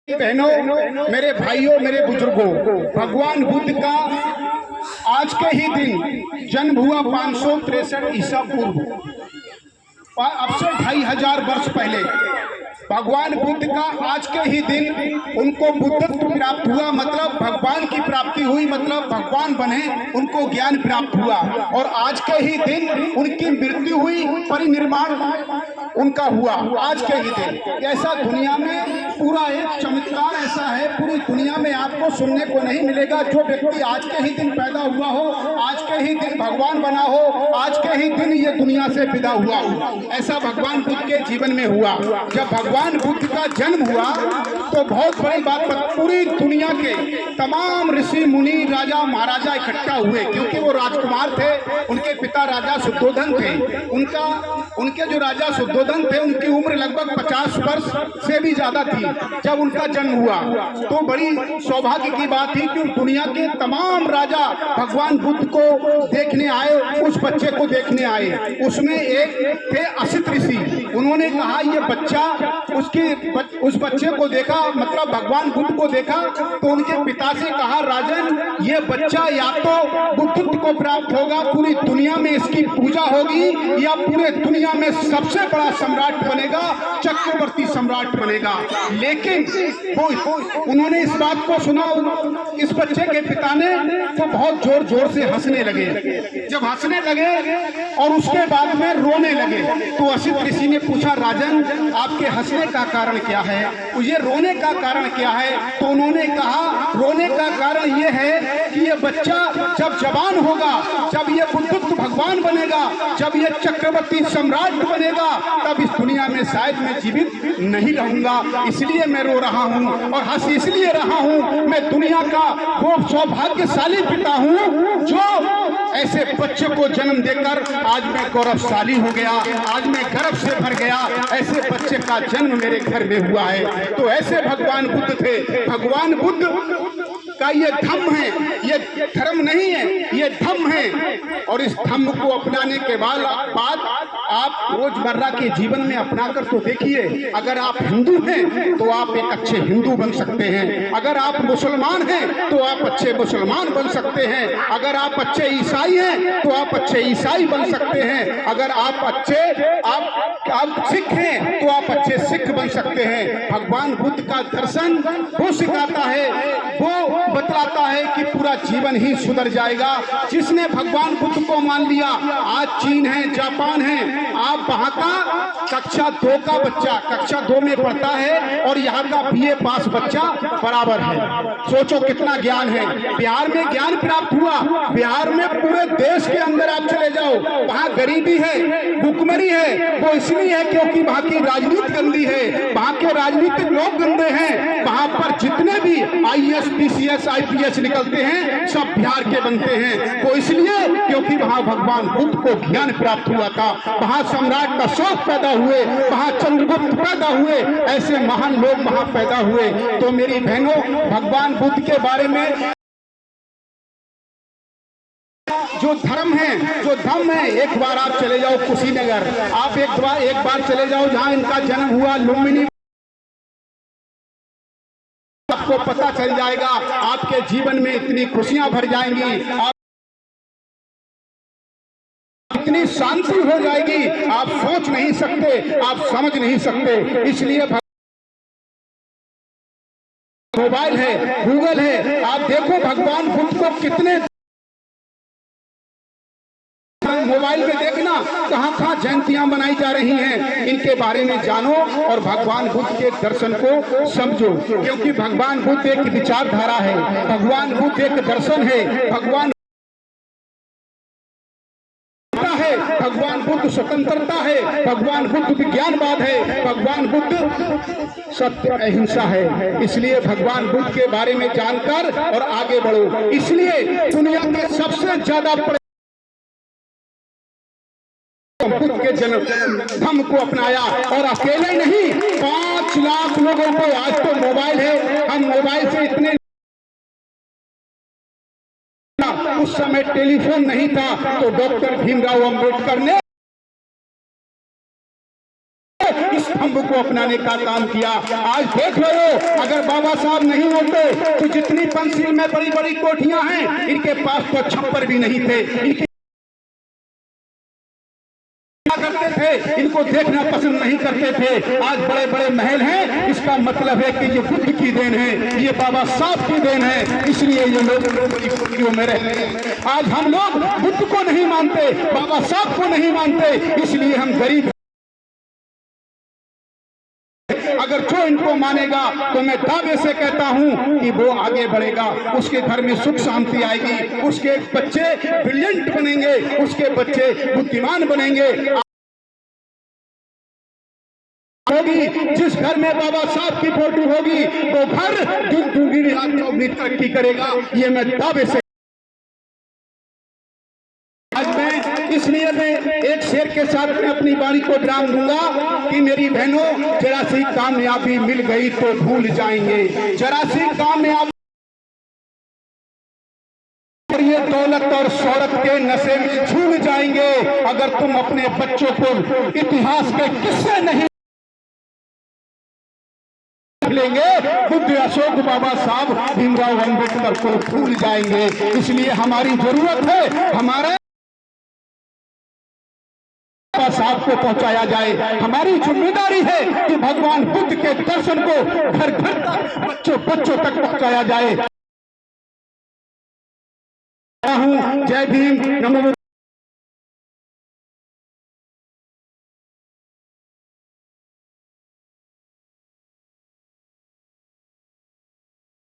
बहनों, मेरे भाइयों, मेरे बुजुर्गों, भगवान बुद्ध का आज के ही दिन जन्म हुआ 563 ईसा पूर्व। अब से 2500 वर्ष पहले भगवान बुद्ध का आज के ही दिन उनको बुद्धत्व प्राप्त हुआ, मतलब भगवान की प्राप्ति हुई, मतलब भगवान बने, उनको ज्ञान प्राप्त हुआ। और आज के ही दिन उनकी मृत्यु हुई, परिनिर्वाण उनका हुआ आज के ही दिन। ऐसा दुनिया में पूरा एक चमत्कार ऐसा है, पूरी दुनिया में आपको सुनने को नहीं मिलेगा। जो व्यक्ति आज के ही दिन पैदा हुआ हो, आज के ही दिन भगवान बना हो, आज के ही दिन ये दुनिया से विदा हुआ हो, ऐसा भगवान बुद्ध के जीवन में हुआ। जब भगवान बुद्ध का जन्म हुआ तो बहुत बड़ी बात, पूरी दुनिया के तमाम ऋषि मुनि, राजा महाराजा इकट्ठा हुए, क्योंकि वो राजकुमार थे। उनके पिता राजा शुद्धोधन थे। उनके जो राजा शुद्धोधन थे, उनकी उम्र लगभग 50 वर्ष से भी ज्यादा थी जब उनका जन्म हुआ। तो बड़ी सौभाग्य की बात थी कि दुनिया के तमाम राजा भगवान बुद्ध को देखने आए, उस बच्चे को देखने आए। उसमें एक थे असित ऋषि। उन्होंने कहा ये बच्चा, उस बच्चे को देखा, मतलब भगवान बुद्ध को देखा, तो उनके पिता से कहा, राजन ये बच्चा या तो बुद्धत्व को प्राप्त होगा, पूरी दुनिया में इसकी पूजा होगी, या पूरे दुनिया में सबसे बड़ा सम्राट बनेगा, चक्रवर्ती सम्राट बनेगा। लेकिन उन्होंने इस बात को सुना, इस बच्चे के पिता ने, तो बहुत जोर जोर से हंसने लगे। जब हंसने लगे और उसके बाद में रोने लगे, तो असित ऋषि ने पूछा, राजन आपके हंसने का कारण क्या है, ये रोने का कारण क्या है? तो उन्होंने कहा, रोने का कारण ये है कि ये बच्चा जब जवान होगा, जब ये बुद्धत्व भगवान बनेगा, जब ये चक्रवर्ती सम्राट बनेगा, तब इस दुनिया में शायद मैं जीवित नहीं रहूंगा, इसलिए मैं रो रहा हूँ। और हंस इसलिए रहा हूँ, मैं दुनिया का वो सौभाग्यशाली पिता हूँ जो ऐसे बच्चे को जन्म देकर आज मैं गौरवशाली हो गया, आज मैं गर्व से भर गया। ऐसे बच्चे का जन्म मेरे घर में हुआ है। तो ऐसे भगवान बुद्ध थे। भगवान बुद्ध का ये धम्म है, ये धर्म नहीं है, ये धम्म है। और इस धम्म को अपनाने के बाद आप रोजमर्रा के जीवन में अपनाकर तो देखिए। अगर आप हिंदू हैं तो आप एक अच्छे हिंदू बन सकते हैं, अगर आप मुसलमान हैं तो आप अच्छे मुसलमान बन सकते हैं, अगर आप अच्छे ईसाई हैं तो आप अच्छे ईसाई बन सकते हैं, अगर आप सिख हैं तो आप अच्छे सिख बन सकते हैं। भगवान बुद्ध का दर्शन वो सिखाता है, वो बतलाता है कि पूरा जीवन ही सुधर जाएगा। जिसने भगवान बुद्ध को मान लिया, आज चीन है, जापान है, आप वहां का कक्षा 2 का बच्चा कक्षा 2 में पढ़ता है और यहाँ का BA पास बच्चा बराबर है। सोचो कितना ज्ञान है। बिहार में ज्ञान प्राप्त हुआ, बिहार में पूरे देश के अंदर आप चले जाओ, वहाँ गरीबी है, भुखमरी है। वो इसलिए है क्योंकि वहाँ की राजनीति गंदी है, वहाँ के राजनीतिक लोग गंदे हैं। वहाँ पर जितने भी IAS, PCS, IPS निकलते हैं, सब बिहार के बनते हैं। वो इसलिए क्योंकि वहाँ भगवान बुद्ध को ज्ञान प्राप्त हुआ था, वहाँ सम्राट का शौक पैदा हुए, वहाँ चंद्रगुप्त पैदा हुए, ऐसे महान लोग वहाँ पैदा हुए। तो मेरी बहनों, भगवान बुद्ध के बारे में जो धर्म है, जो धम्म है, एक बार आप चले जाओ कुशीनगर, आप एक बार चले जाओ जहाँ इनका जन्म हुआ, लुम्बिनी, आपको पता चल जाएगा। आपके जीवन में इतनी खुशियां भर जाएंगी, आप इतनी शांति हो जाएगी, आप सोच नहीं सकते, आप समझ नहीं सकते। इसलिए मोबाइल है, गूगल है, आप देखो भगवान बुद्ध को कितने, मोबाइल में देखना कहाँ जयंतियां मनाई जा रही हैं। इनके बारे में जानो और भगवान बुद्ध के दर्शन को समझो, क्योंकि भगवान बुद्ध एक विचारधारा है, भगवान बुद्ध एक दर्शन है, भगवान है, भगवान बुद्ध स्वतंत्रता है, भगवान बुद्ध विज्ञानवाद है, भगवान बुद्ध सत्य अहिंसा है। इसलिए भगवान बुद्ध के बारे में जानकर और आगे बढ़ो। इसलिए दुनिया के सबसे ज्यादा बुद्ध के जन्म धम्म को अपनाया, और अकेले नहीं, 5 लाख लोगों को, आज तो मोबाइल है, हम मोबाइल से इतने, उस समय टेलीफोन नहीं था, तो डॉक्टर भीमराव अंबेडकर ने इस धम्म स्तंभ को अपनाने का काम किया। आज देख रहे हो, अगर बाबा साहब नहीं होते तो जितनी पंचशील में बड़ी बड़ी कोठियां हैं, इनके पास तो छप्पर भी नहीं थे। इनके करते थे, इनको देखना पसंद नहीं करते थे। आज बड़े बड़े महल हैं, इसका मतलब है कि ये बुद्ध की देन है, ये बाबा साहब की देन है, इसलिए ये लोग बड़ी खुशियों में रहते हैं। आज हम लोग बुद्ध को नहीं मानते, बाबा साहब को नहीं मानते, इसलिए हम गरीब। अगर जो इनको मानेगा तो मैं दावे से कहता हूं कि वो आगे बढ़ेगा, उसके घर में सुख शांति आएगी, उसके बच्चे ब्रिलियंट बनेंगे, उसके बच्चे बुद्धिमान बनेंगे। होगी जिस घर में बाबा साहब की फोटो होगी वो घर दुगनी रात चौगनी तरक्की करेगा, ये मैं दावे से। आज मैं इसलिए मैं एक शेर के साथ में अपनी वाणी को विराम दूंगा कि मेरी बहनों, जरा सी कामयाबी मिल गई तो भूल जाएंगे, जरा सी कामयाबी ये दौलत और शोहरत के नशे में झूल जाएंगे। अगर तुम अपने बच्चों को इतिहास के किस्से नहीं लेंगे, बुद्ध, अशोक, बाबा साहब, भीमराव अम्बेडकर को भूल जाएंगे। इसलिए हमारी जरूरत है, हमारे साहब को पहुंचाया जाए। हमारी जिम्मेदारी है कि भगवान बुद्ध के दर्शन को घर घर तक, बच्चों बच्चों तक पहुंचाया जाए। जय भीम, नमो।